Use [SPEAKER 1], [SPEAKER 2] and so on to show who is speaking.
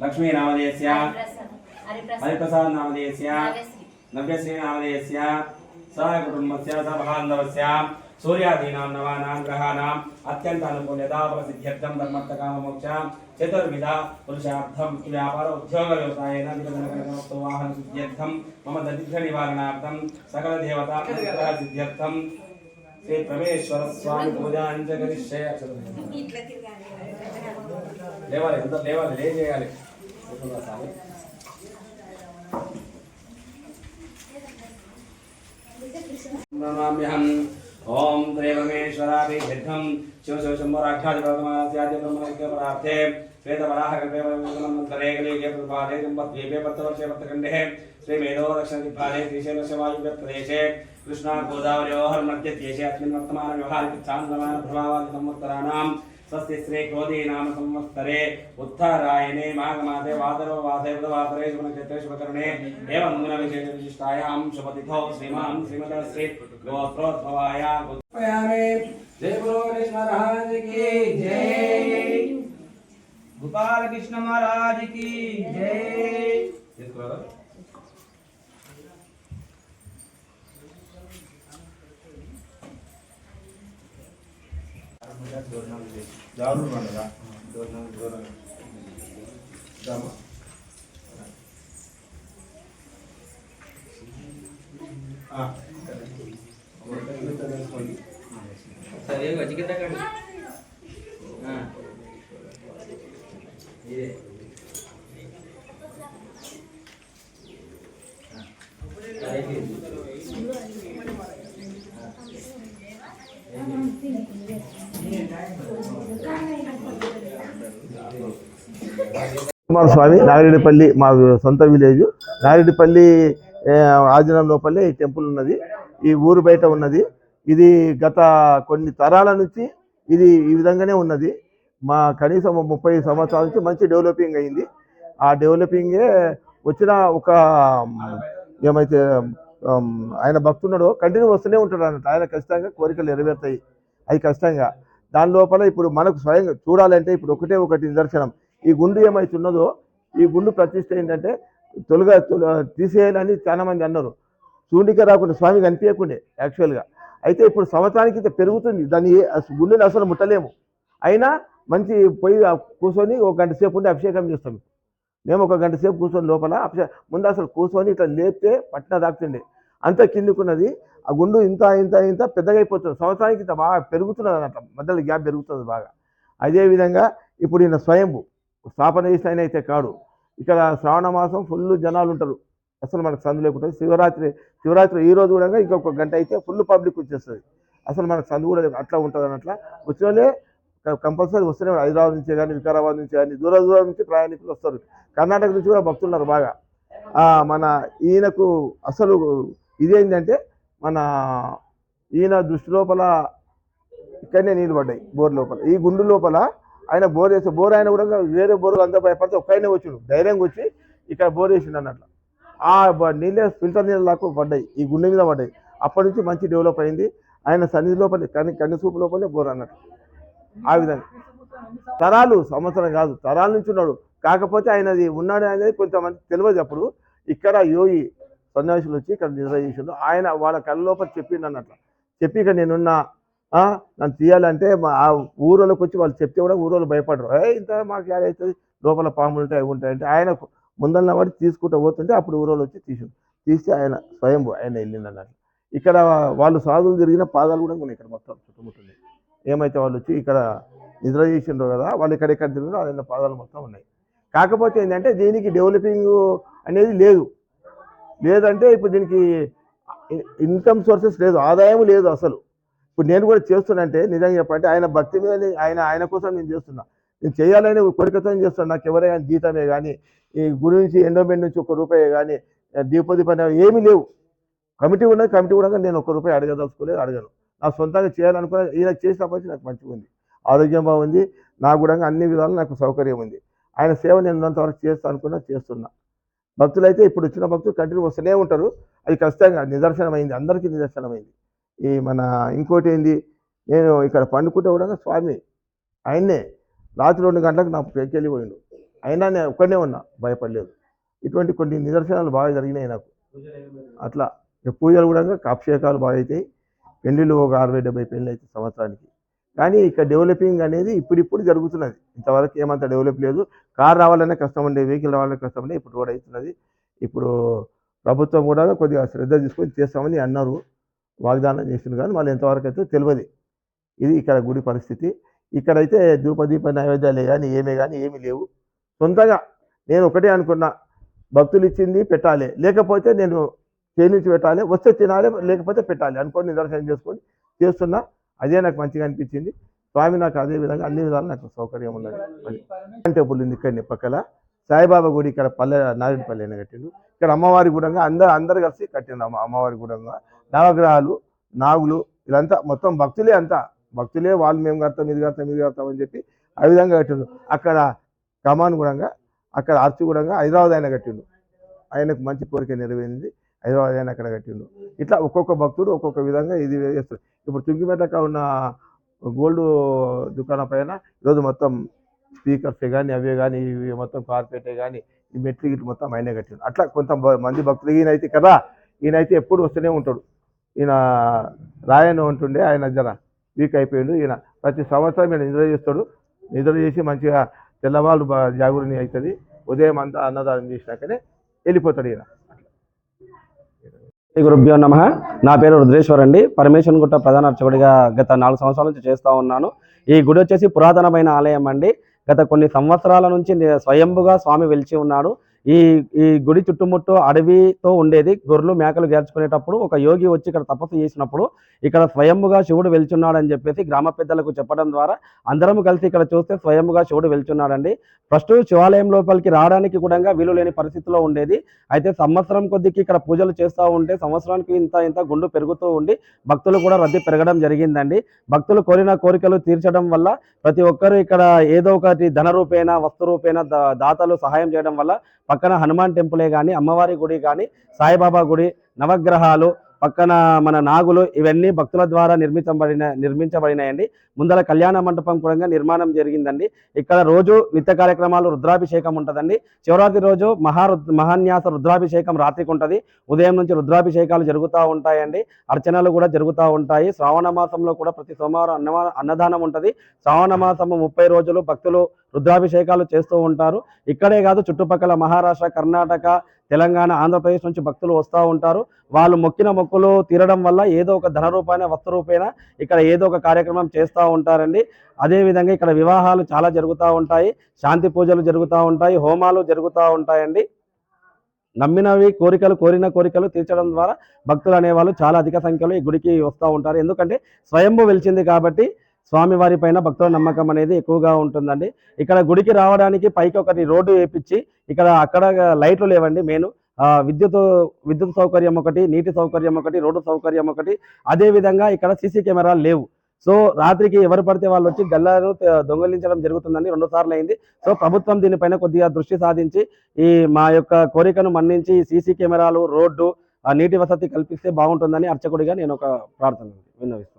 [SPEAKER 1] लक्ष्मी नामधेयस्य हरिप्रसाद नामधेयस्य नव्यश्री नामधेयस्य सहकुटुम्बस्य सहबान्धवस्य सूर्यादीनां नवानां ग्रहाणाम् अत्यन्तानुकूल्यता प्रसिद्ध्यर्थं धर्मर्थकाममोक्ष चतुर्विध पुरुषार्थं व्यापार उद्योग व्यवसायेन विविधनगरवस्तु वाहन सिद्ध्यर्थं मम दरिद्र निवारणार्थं सकल देवता अनुग्रह सिद्ध्यर्थं श्री परमेश्वर स्वामी पूजां च करिष्ये। लेवाले अंदर लेवाले ले చేయాలి नमाम्यहम् ओम देवमेश्वराभिर्घं शिवशंभराख्यादिप्रथमास्याद्य ब्रह्मैक्यपरार्थे श्वेतवराहकल्पे कलियुगे प्रभाते जम्बद्वीपे वर्तवर्षे वर्तखण्डे श्रीमेधो दक्षिणदिग्भागे श्रीशैलस्य वायुव्यप्रदेशे कृष्णा गोदावर्योः मध्यदेशे अस्मिन् वर्तमानव्यवहारिकचान्द्रमानप्रभावादिसंवत्सराणां स्वस्ति श्री क्रोधी नाम संवत्सरे उत्तरायणे माघमासे वासरे बुधवासरे शुभनक्षत्रे शुभकरणे एवं गुणविशेषविशिष्टायां शुभतिथौ श्रीमान् श्रीमतश्री गोत्रोद्भवाय जय बोलो गणेश महाराज की जय, गोपाल कृष्ण महाराज की जय। जरूर बनेगा सर ये बच कितना कर हां ये
[SPEAKER 2] స్వామి నాగిరెడ్డిపల్లి మా సొంత విలేజ్ నాగిరెడ్డిపల్లి ఆధీనం లోపలే ఈ టెంపుల్ ఉన్నది. ఈ ఊరు బయట ఉన్నది. ఇది గత కొన్ని తరాల నుంచి ఇది ఈ విధంగానే ఉన్నది. మా కనీసం 30 సంవత్సరాల నుంచి మంచి డెవలపింగ్ అయింది. ఆ డెవలపింగే వచ్చిన ఒక ఏమైతే ఆయన భక్తున్నాడో కంటిన్యూ వస్తూనే ఉంటాడు అన్నట్టు. ఆయన ఖచ్చితంగా కోరికలు నెరవేరుతాయి. అది కష్టంగా దాని లోపల ఇప్పుడు మనకు స్వయంగా చూడాలంటే ఇప్పుడు ఒకటి నిదర్శనం. ఈ గుండు ఏమైతున్నదో ఈ గుండు ప్రతిష్ట ఏంటంటే తీసేయాలని చాలా మంది అన్నారు. చూడిక రాకుండా స్వామి కనిపించకుండే యాక్చువల్గా. అయితే ఇప్పుడు సంవత్సరానికి ఇంత పెరుగుతుంది. దాన్ని గుండెని అసలు ముట్టలేము. అయినా మంచి పొయ్యి కూర్చొని 1 గంట సేపు ఉండి అభిషేకం చేస్తాం. మేము 1 గంట సేపు కూర్చొని లోపల ముందు అసలు కూర్చొని ఇట్లా లేపితే పట్టిన దాకుతుండే అంత కిందికున్నది. ఆ గుండు ఇంత ఇంత ఇంత పెద్దగా అయిపోతుంది. సంవత్సరానికి ఇంత బాగా పెరుగుతున్నది అన్నట్టు. మధ్యలో గ్యాప్ పెరుగుతుంది బాగా. అదేవిధంగా ఇప్పుడు ఈయన స్వయంభూ స్థాపన చేసిన ఆయన అయితే కాడు. ఇక్కడ శ్రావణ మాసం ఫుల్ జనాలు ఉంటారు. అసలు మనకు సందు లేకుండా శివరాత్రి ఈ రోజు కూడా ఇంకొక గంట అయితే ఫుల్ పబ్లిక్ వచ్చేస్తుంది. అసలు మనకు సందు కూడా అట్లా ఉంటుంది అన్నట్ల. వచ్చినోళ్ళే కంపల్సరీ వస్తూనే హైదరాబాద్ నుంచే కానీ వికారాబాద్ నుంచి కానీ దూరం నుంచి ప్రయాణికులు వస్తారు. కర్ణాటక నుంచి కూడా భక్తులు ఉన్నారు బాగా. మన ఈయనకు అసలు ఇదేంటంటే మన ఈయన దృష్టి లోపల ఇక్కడనే నీళ్ళు పడ్డాయి బోర్ లోపల. ఈ గుండు లోపల ఆయన బోర్ వేసి బోర్ ఆయన కూడా వేరే బోర్లు అంతా భయపడితే ఒక్కనే వచ్చిండు. ధైర్యంగా వచ్చి ఇక్కడ బోర్ వేసిండు అన్నట్లు. ఆ నీళ్ళే ఫిల్టర్ నీళ్ళు లాగా పడ్డాయి, ఈ గుండె మీద పడ్డాయి. అప్పటి నుంచి మంచి డెవలప్ అయింది. ఆయన సన్నిధి లోపలే కన్నుసూపు లోపలే బోర్ అన్నట్టు. ఆ విధంగా తరాలు సంవత్సరం కాదు తరాల నుంచి ఉన్నాడు. కాకపోతే ఆయనది ఉన్నాడు అనేది కొంతమంది తెలియదు. అప్పుడు ఇక్కడ యోగి సన్యాసులు వచ్చి ఇక్కడ నిద్ర చేసిండు. ఆయన వాళ్ళ కళ్ళ లోపల చెప్పిండు అన్నట్లు. చెప్పి ఇక్కడ నేనున్నా నన్ను తీయాలంటే ఆ ఊరోళ్ళకి వచ్చి వాళ్ళు చెప్తే కూడా ఊరోళ్ళు భయపడరు. ఇంత మాకు ఏదవుతుంది లోపల పాములు ఉంటాయి అవి ఉంటాయంటే ఆయన ముందన్న వాడి తీసుకుంటూ పోతుంటే అప్పుడు ఊరోళ్ళు వచ్చి తీసి ఆయన స్వయంభూ ఆయన వెళ్ళింది అన్నట్లు. ఇక్కడ వాళ్ళు సాధువులు తిరిగిన పాదాలు కూడా ఉన్నాయి ఇక్కడ మొత్తం చుట్టుముట్టుంది. ఏమైతే వాళ్ళు వచ్చి ఇక్కడ నిద్ర చేసిండ్రో కదా వాళ్ళు ఎక్కడెక్కడ తిరిగినా ఆయన పాదాలు మొత్తం ఉన్నాయి. కాకపోతే ఏంటంటే దీనికి డెవలపింగ్ అనేది లేదంటే ఇప్పుడు దీనికి ఇన్కమ్ సోర్సెస్ లేదు, ఆదాయం లేదు అసలు. ఇప్పుడు నేను కూడా చేస్తున్నానంటే నిజంగా చెప్పంటే ఆయన భక్తి మీద ఆయన కోసం నేను చేస్తున్నా. నేను చేయాలని కోరికతో చేస్తున్నాను. నాకు ఎవరైనా జీతమే కానీ ఈ గురి నుంచి ఎండోమెంట్ నుంచి ₹1 కానీ దీపదీపం ఏమీ లేవు. కమిటీ ఉన్నది. కమిటీ కూడా నేను ₹1 అడగను. నాకు సొంతంగా చేయాలనుకున్నా. ఈయనకు చేసినప్పటి నాకు మంచిగా ఉంది, ఆరోగ్యం బాగుంది, నాకు కూడా అన్ని విధాలు నాకు సౌకర్యం ఉంది. ఆయన సేవ నేను ఉన్నంతవరకు చేస్తున్నా. భక్తులైతే ఇప్పుడు వచ్చిన భక్తులు కంటిన్యూ వస్తూనే ఉంటారు. అది ఖచ్చితంగా నిదర్శనమైంది, అందరికీ నిదర్శనమైంది. ఈ మన ఇంకోటి ఏంది, నేను ఇక్కడ పండుకుంటే కూడా స్వామి ఆయన్నే రాత్రి 2 గంటలకు నాకు పెంకెళ్ళిపోయిండు. అయినా నేను ఒక్కడనే ఉన్నా, భయపడలేదు. ఇటువంటి కొన్ని నిదర్శనాలు బాగా జరిగినాయి నాకు. అట్లా పూజలు కూడా అభిషేకాలు బాగా అవుతాయి. పెళ్ళిళ్ళు ఒక 60-70 పెళ్ళి అవుతాయి సంవత్సరానికి. కానీ ఇక్కడ డెవలపింగ్ అనేది ఇప్పుడిప్పుడు జరుగుతున్నది. ఇంతవరకు ఏమంత డెవలప్ లేదు. కార్ రావాలనే కష్టం ఉండే, వెహికల్ రావాలనే కష్టం ఉండే, ఇప్పుడు రోడ్ అవుతున్నది. ఇప్పుడు ప్రభుత్వం కూడా కొద్దిగా శ్రద్ధ తీసుకొని చేస్తామని అన్నారు, వాగ్దానం చేసింది. కానీ వాళ్ళు ఎంతవరకు అయితే తెలియదు. ఇది ఇక్కడ గుడి పరిస్థితి. ఇక్కడైతే ధూపదీప నైవేద్యాలే కానీ ఏమీ లేవు. సొంతగా నేను ఒకటే అనుకున్నా, భక్తులు ఇచ్చింది పెట్టాలి, లేకపోతే నేను చేయించి పెట్టాలి, వస్తే తినాలి, లేకపోతే పెట్టాలి అనుకొని నిదర్శనం చేసుకొని చేస్తున్నా. అదే నాకు మంచిగా అనిపించింది. స్వామి నాకు అదే విధంగా అన్ని విధాలు నాకు సౌకర్యం ఉన్నది. టెంపుల్ ఉంది ఇక్కడ పక్కల, సాయిబాబా గుడి ఇక్కడ నారాయణపల్లి అని కట్టిండు. ఇక్కడ అమ్మవారి గుడంగా అందరు కలిసి కట్టిండు. అమ్మవారి గుడంగా నవగ్రహాలు, నాగులు, ఇదంతా మొత్తం భక్తులే, అంతా భక్తులే. వాళ్ళు మేము కడతాం, ఇది కడతాం అని చెప్పి ఆ విధంగా కట్టిండు. అక్కడ కమాన్ గుడంగా, అక్కడ ఆర్చి గుడంగా హైదరాబాద్ ఆయన కట్టిండు. ఆయనకు మంచి కోరిక నెరవేరింది. హైదరాబాద్ ఆయన అక్కడ కట్టిండు. ఇట్లా ఒక్కొక్క భక్తుడు ఒక్కొక్క విధంగా ఇది చేస్తారు. ఇప్పుడు తుంగిమెట్టక ఉన్న గోల్డ్ దుకాణం పైన ఈరోజు మొత్తం స్పీకర్సే కానీ అవే కానీ ఇవి మొత్తం కార్పెటే కానీ ఈ మెట్లు గిట్లు మొత్తం ఆయనే కట్టిండు. అట్లా కొంతమంది భక్తులు ఈయనైతే కదా, ఈయనైతే ఎప్పుడు వస్తూనే ఉంటాడు. ఈయన రాయను ఉంటుండే, ఆయన జర వీక్ అయిపోయాడు. ఈయన ప్రతి సంవత్సరం ఈయన నిద్ర చేస్తాడు. నిద్ర చేసి మంచిగా తెల్లవాళ్ళు జాగృతి అవుతుంది. ఉదయం అంతా అన్నదానం చేసినాకనే వెళ్ళిపోతాడు ఈయన.
[SPEAKER 3] శ్రీ గురుభ్యో నమః. నా పేరు రుద్రేశ్వర్ అండి. పరమేశ్వరన్ గుట్ట ప్రధాన అర్చకుడిగా గత 4 సంవత్సరాల నుంచి చేస్తూ ఉన్నాను. ఈ గుడి వచ్చేసి పురాతనమైన ఆలయం అండి. గత కొన్ని సంవత్సరాల నుంచి స్వయంభుగా స్వామి వెలిచి ఉన్నాడు. ఈ గుడి చుట్టుముట్టు అడవితో ఉండేది. గొర్రెలు మేకలు గేర్చుకునేటప్పుడు ఒక యోగి వచ్చి ఇక్కడ తపస్సు చేసినప్పుడు ఇక్కడ స్వయంభుగా శివుడు వెళ్తున్నాడు అని చెప్పేసి గ్రామ పెద్దలకు చెప్పడం ద్వారా అందరం కలిసి ఇక్కడ చూస్తే స్వయంభుగా శివుడు వెళ్తున్నాడండి. ఫస్ట్ శివాలయం లోపలికి రావడానికి కూడా వీలు లేని పరిస్థితిలో ఉండేది. అయితే సంవత్సరం కొద్దికి ఇక్కడ పూజలు చేస్తూ ఉంటే సంవత్సరానికి ఇంత గుండు పెరుగుతూ ఉండి భక్తులు కూడా రద్దీ పెరగడం జరిగిందండి. భక్తులు కోరిన కోరికలు తీర్చడం వల్ల ప్రతి ఒక్కరు ఇక్కడ ఏదో ఒకటి ధన రూపేణ వస్తు రూపేణ దాతలు సహాయం చేయడం వల్ల పక్కన హనుమాన్ టెంపులే కానీ, అమ్మవారి గుడి కానీ, సాయిబాబా గుడి, నవగ్రహాలు, పక్కన మన నాగులు, ఇవన్నీ భక్తుల ద్వారా నిర్మించబడినాయండి. ముందర కళ్యాణ మండపం కూడా నిర్మాణం జరిగిందండి. ఇక్కడ రోజు నిత్య కార్యక్రమాలు, రుద్రాభిషేకం ఉంటుందండి. శివరాత్రి రోజు మహాన్యాస రుద్రాభిషేకం రాత్రికి ఉంటుంది. ఉదయం నుంచి రుద్రాభిషేకాలు జరుగుతూ ఉంటాయండి. అర్చనలు కూడా జరుగుతూ ఉంటాయి. శ్రావణ మాసంలో కూడా ప్రతి సోమవారం అన్నదానం ఉంటుంది. శ్రావణ మాసము 30 రోజులు భక్తులు రుద్రాభిషేకాలు చేస్తూ ఉంటారు. ఇక్కడే కాదు, చుట్టుపక్కల మహారాష్ట్ర, కర్ణాటక, తెలంగాణ, ఆంధ్రప్రదేశ్ నుంచి భక్తులు వస్తూ ఉంటారు. వాళ్ళు మొక్కిన మొక్కులు తీరడం వల్ల ఏదో ఒక ధన రూపాయన వస్తు రూపేణ ఇక్కడ ఏదో ఒక కార్యక్రమం చేస్తూ ఉంటారండి. అదేవిధంగా ఇక్కడ వివాహాలు చాలా జరుగుతూ ఉంటాయి, శాంతి పూజలు జరుగుతూ ఉంటాయి, హోమాలు జరుగుతూ ఉంటాయండి. నమ్మినవి కోరిన కోరికలు తీర్చడం ద్వారా భక్తులు అనేవాళ్ళు చాలా అధిక సంఖ్యలో ఈ గుడికి వస్తూ ఉంటారు. ఎందుకంటే స్వయంభూ వెలిచింది కాబట్టి స్వామివారి పైన భక్తుల నమ్మకం అనేది ఎక్కువగా ఉంటుందండి. ఇక్కడ గుడికి రావడానికి పైకి ఒకటి రోడ్డు వేపించి అక్కడ లైట్లు లేవండి. విద్యుత్ సౌకర్యం ఒకటి, నీటి సౌకర్యం ఒకటి, రోడ్డు సౌకర్యం ఒకటి. అదేవిధంగా ఇక్కడ సీసీ కెమెరాలు లేవు. సో రాత్రికి ఎవరు పడితే వాళ్ళు వచ్చి గల్లాను దొంగలించడం జరుగుతుందని 2 సార్లు అయింది. సో ప్రభుత్వం దీనిపైన కొద్దిగా దృష్టి సాధించి మా యొక్క కోరికను మన్నించి సీసీ కెమెరాలు, రోడ్డు, నీటి వసతి కల్పిస్తే బాగుంటుందని అర్చకుడిగా నేను ఒక ప్రార్థన విన్నవిస్తున్నాను.